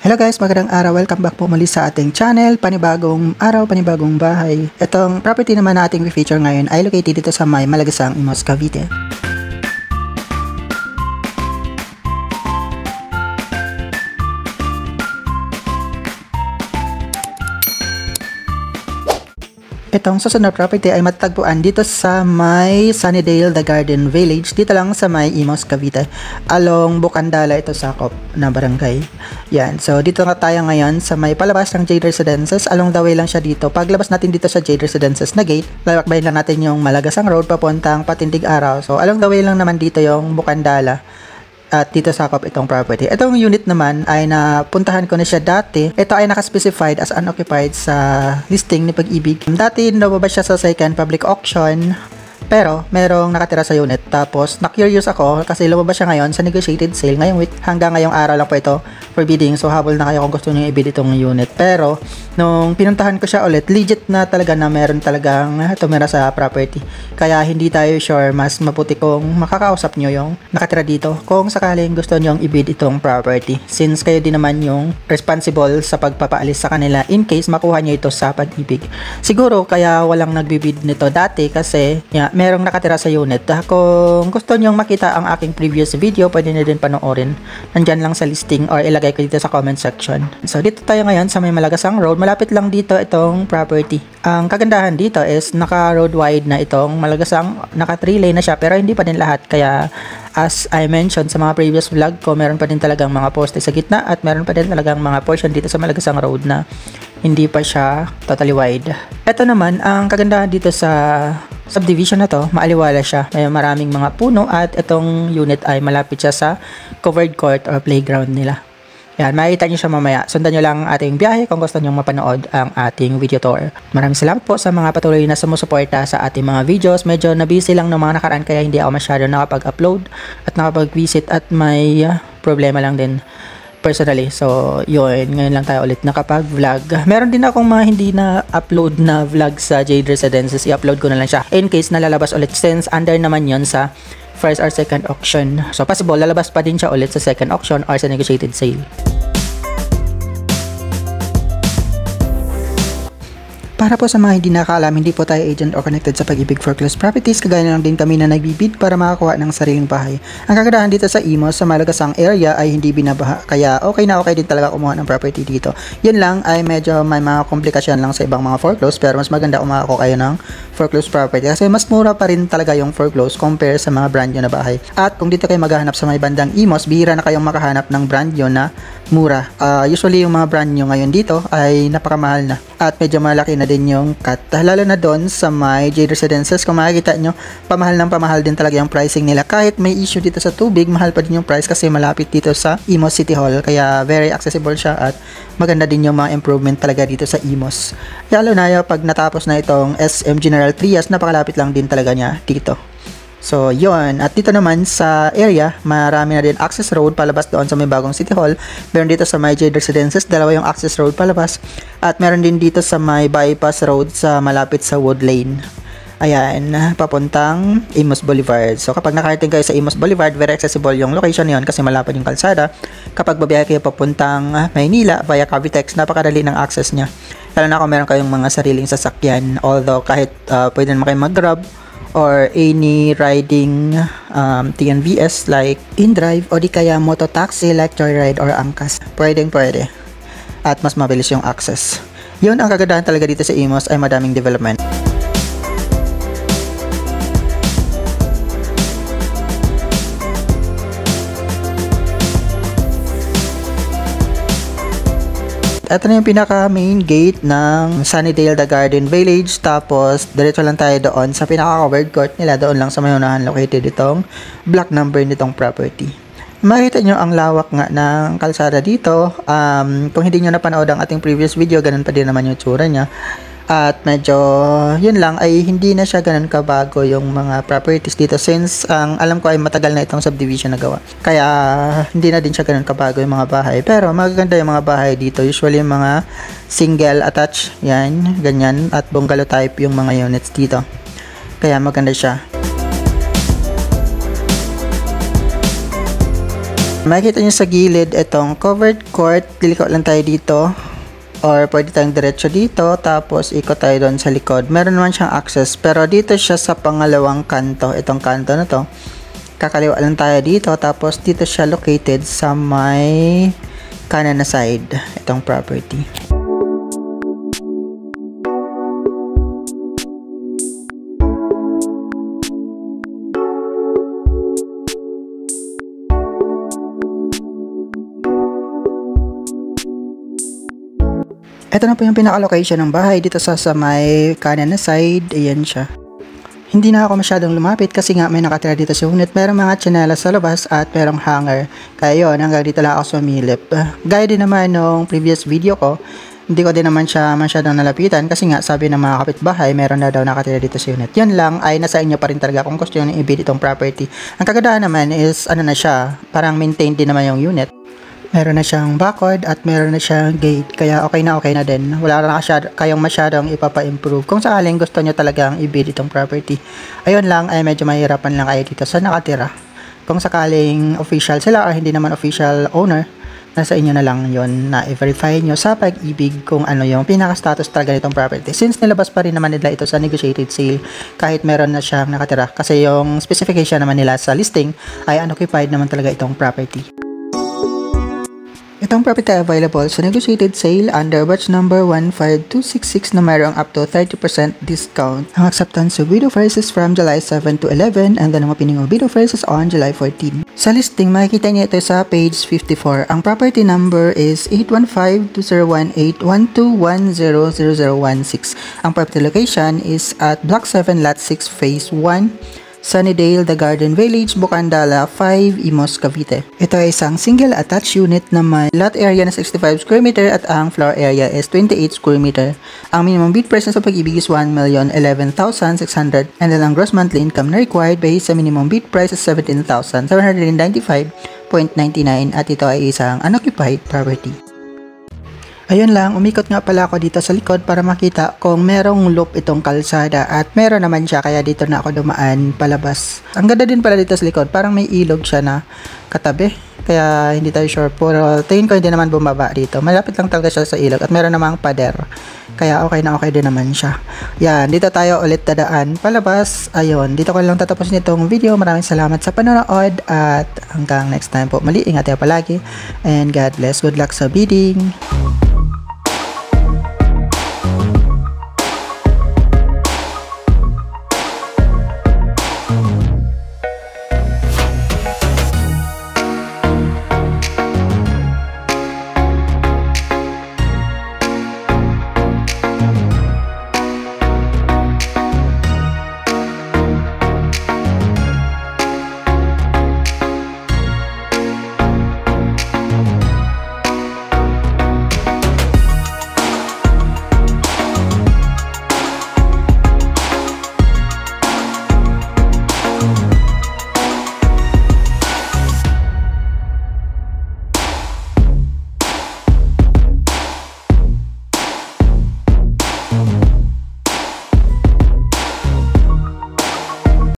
Hello guys, magandang araw. Welcome back po muli sa ating channel. Panibagong araw, panibagong bahay. Itong property naman na ating feature ngayon ay located dito sa may Malagasang, Imus, Cavite. Itong susunod property ay matatagpuan dito sa may Sunnydale The Garden Village, dito lang sa may Imus, Cavite. Along Bukandala ito sakop na barangay. Yan, so dito nga tayo ngayon sa may palabas ng Jade Residences. Along the way lang siya dito. Paglabas natin dito sa Jade Residences na gate, lalakbayin lang natin yung Malagasang Road papuntang Patindig Araw. So along the way lang naman dito yung Bukandala. At dito sakop itong property. Itong unit naman ay napuntahan ko na siya dati. Ito ay nakaspecified as unoccupied sa listing ni Pag-ibig. Dati nababas siya sa second public auction, pero merong nakatira sa unit. Tapos na-curious ako kasi lumabas siya ngayon sa negotiated sale. Ngayong week, hanggang ngayong araw lang po ito for bidding. So habol na kayo kung gusto niyo i-bid itong unit. Pero nung pinuntahan ko siya ulit, legit na talaga na meron talagang tumira sa property. Kaya hindi tayo sure, mas mabuti kung makakausap nyo yung nakatira dito kung sakaling gusto nyo i-bid itong property. Since kayo din naman yung responsible sa pagpapaalis sa kanila in case makuha nyo ito sa Pag-ibig. Siguro kaya walang nagbibid nito dati kasi merong nakatira sa unit. Kung gusto nyong makita ang aking previous video, pwede nyo din panoorin. Nandyan lang sa listing or ilagay ko dito sa comment section. So dito tayo ngayon sa may Malagasang Road. Malapit lang dito itong property. Ang kagandahan dito is naka-road wide na itong Malagasang. Naka 3 lane na siya pero hindi pa din lahat. Kaya as I mentioned sa mga previous vlog ko, meron pa din talagang mga poste sa gitna at meron pa din talagang mga portion dito sa Malagasang Road na hindi pa siya totally wide. Ito naman, ang kagandahan dito sa subdivision na to, maaliwala siya. May maraming mga puno at itong unit ay malapit siya sa covered court or playground nila. Yan, makikita nyo siya mamaya. Sundan nyo lang ating biyahe kung gusto nyo mapanood ang ating video tour. Maraming salamat po sa mga patuloy na sumusuporta sa ating mga videos. Medyo na-busy lang ng mga nakaraan kaya hindi ako masyado nakapag-upload at nakapag-visit at may problema lang din personally. So, yun. Ngayon lang tayo ulit nakapag-vlog. Meron din akong mga hindi na-upload na vlog sa Jade Residences. I-upload ko na lang siya in case nalalabas ulit since under naman yun sa first or second auction. So, possible lalabas pa din siya ulit sa second auction or sa negotiated sale. Para po sa mga hindi nakakaalam, hindi po tayo agent or connected sa Pag-ibig Foreclosed Properties. Kagaya na lang din kami na nagbibid para makakuha ng sariling bahay. Ang kagandahan dito sa Imus, sa Malagasang area ay hindi binabaha. Kaya okay na okay din talaga kumuha ng property dito. Yun lang ay medyo may mga komplikasyon lang sa ibang mga foreclosed. Pero mas maganda kung makakuha kayo ng foreclosed property. Kasi mas mura pa rin talaga yung foreclosed compare sa mga brand new na bahay. At kung dito kayo maghahanap sa may bandang Imus, bihira na kayong makahanap ng brand new na mura. Usually yung mga brand new ngayon dito ay napakamahal na. At medyo malaki na din yung cut. Lalo na doon sa my Jade Residences, kung makikita nyo, pamahal ng pamahal din talaga yung pricing nila. Kahit may issue dito sa tubig, mahal pa din yung price kasi malapit dito sa Imus City Hall. Kaya very accessible siya at maganda din yung mga improvement talaga dito sa Imus. Lalo na yung pag natapos na itong SM General Trias, napakalapit lang din talaga niya dito. So, yun. At dito naman sa area, marami na din access road palabas doon sa may bagong City Hall. Meron dito sa may Jade Residences, dalawa yung access road palabas. At meron din dito sa may bypass road sa malapit sa Wood Lane. Ayan, papuntang Imus Boulevard. So, kapag nakarating kayo sa Imus Boulevard, very accessible yung location yun kasi malapit yung kalsada. Kapag babiyahe kayo papuntang Maynila via Cavitex, napakadali ng access niya. Lalo na kung meron kayong mga sariling sasakyan. Although, kahit pwede naman kayo mag-grab or any riding TNVS like InDrive o di kaya mototaxi like Joyride or Angkas. Pwede. At mas mabilis yung access. Yun ang kagandahan talaga dito sa Imus ay madaming development. Ito na yung pinaka main gate ng Sunnydale The Garden Village. Tapos diretso lang tayo doon sa pinaka covered court nila. Doon lang sa may unahan located itong block number nitong property. Makikita nyo ang lawak nga ng kalsada dito. Kung hindi nyo napanood ang ating previous video, ganun pa din naman yung tsura niya. At medyo, yun lang, ay hindi na siya ganun kabago yung mga properties dito since alam ko ay matagal na itong subdivision na gawa. Kaya hindi na din siya ganun kabago yung mga bahay. Pero magaganda yung mga bahay dito. Usually yung mga single attached, yan, ganyan. At bungalow type yung mga units dito. Kaya maganda siya. Makikita nyo sa gilid itong covered court. Liliko lang tayo dito. Or pwede tayong diretso dito. Tapos ikot tayo doon sa likod. Meron naman siyang access. Pero dito siya sa pangalawang kanto. Itong kanto na to. Kakaliwa lang tayo dito. Tapos dito siya located sa may kanan na side. Itong property. Ito na po yung pinaka-location ng bahay dito sa may kanan na side. Ayan siya. Hindi na ako masyadong lumapit kasi nga may nakatira dito sa unit. Merong mga tsinelas sa labas at merong hanger. Kaya yun, hanggang dito lang ako sumilip. Gaya din naman nung previous video ko, hindi ko din naman siya masyadong nalapitan kasi nga sabi ng mga kapitbahay, meron na daw nakatira dito sa unit. Yun lang ay nasa inyo pa rin talaga kung gusto nyo i-bid itong property. Ang kagandahan naman is ano na siya, parang maintained din naman yung unit. Meron na siyang backward at meron na siyang gate. Kaya okay na din. Wala na kayong masyadong ipapa-improve. Kung sakaling gusto nyo talagang i-bid itong property. Ayun lang ay medyo mahirapan lang kayo dito sa nakatira. Kung sakaling official sila or hindi naman official owner, nasa inyo na lang yon na i-verify nyo sa pag-ibig kung ano yung pinaka-status talaga nitong property. Since nilabas pa rin naman nila ito sa negotiated sale kahit meron na siyang nakatira. Kasi yung specification naman nila sa listing ay unoccupied naman talaga itong property. Itong property available sa negotiated sale under batch number 15266 na mayroong up to 30% discount. Ang acceptance of bid offers is from July 7 to 11 and then ang opening of bid offers is on July 14. Sa listing, makikita niyo ito sa page 54. Ang property number is 815-2018-12100016. Ang property location is at Block 7, Lot 6, Phase 1. Sunnydale, The Garden Village, Bukandala, 5, Imus, Cavite. Ito ay isang single attached unit na may lot area na 65 square meter at ang floor area is 28 square meter. Ang minimum bid price sa pag-ibig is 1,011,600 and then ang gross monthly income na required based sa minimum bid price is 17,795.99 at ito ay isang unoccupied property. Ayun lang, umikot nga pala ako dito sa likod para makita kung merong loop itong kalsada at meron naman siya kaya dito na ako dumaan palabas. Ang ganda din pala dito sa likod, parang may ilog siya na katabi kaya hindi tayo sure pero tingin ko hindi naman bumaba dito. Malapit lang talaga siya sa ilog at meron namang pader kaya okay din naman siya. Yan, dito tayo ulit dadaan palabas. Ayun, dito ko lang tatapusin itong video. Maraming salamat sa panonood at hanggang next time po. Mali, ingat tayo palagi and God bless. Good luck sa bidding.